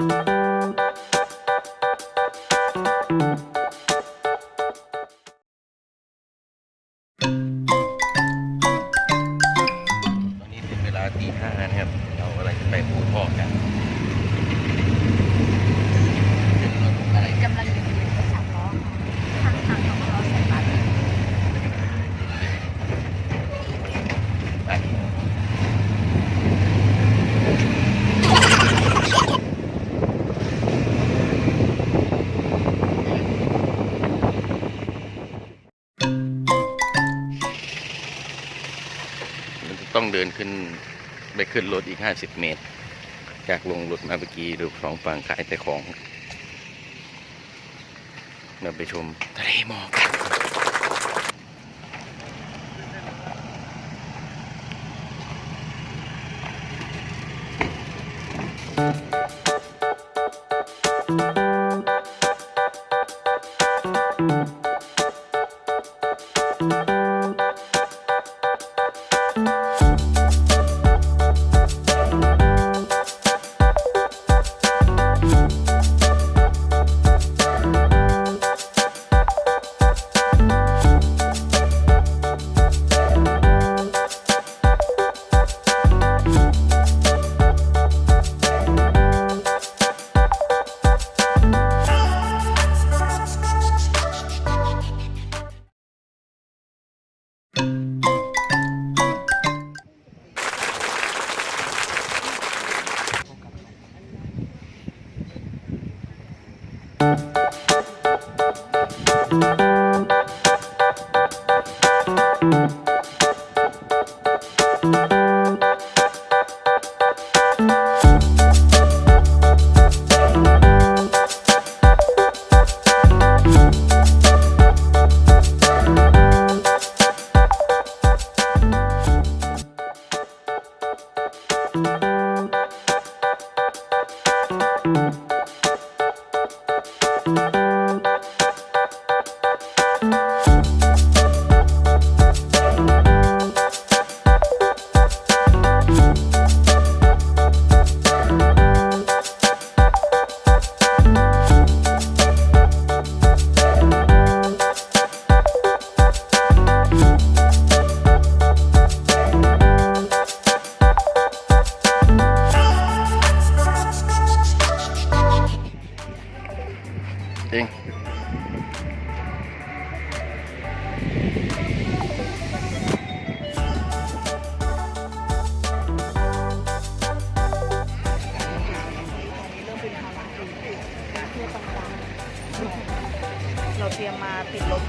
นี้เป็นเวลาตี 5นะครับเรากำลังจะไปภูทอกกันอะไรกำลังอยู่ในสามล้อทางของเราใส่บัตรต้องเดินขึ้นไปขึ้นรถอีก50 เมตรจากลงรถมาเมื่อกี้ดูสองฝั่งขายแต่ของเราไปชมทะเลหมอกจริงเราเตรียมมาติดลบ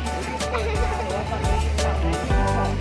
แต่ว่าตอนนี้ทำได้ที่สอง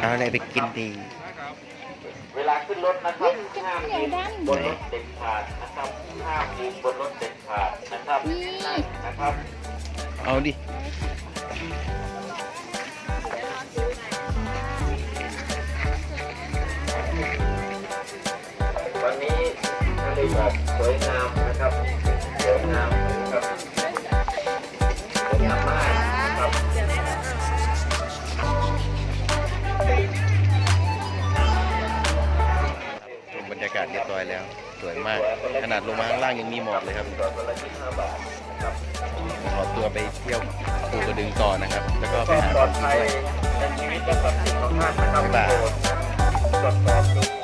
เอาอะไรไปกินดีเวลาขึ้นรถนะครับห้ามยืนบนรถเด็ดขาดนะครับห้ามยืนบนรถเด็ดขาดนะครับนะครับ เอาดิวันนี้ทะเลหม สวยงามนะครับสวยงามนะครับสวยงามมากนะครับ บรรยากาศเรียบร้อยแล้วสวยมากขนาดลงมาข้างล่างยังมีหมอกเลยครับขอตัวไปเที่ยวภูกระดึงต่อนะครับแล้วก็ไปหา ปลอดภัยในชีวิตและทรัพย์สินของท่านนะครับ บ๊ายบาย ตรวจสอบดู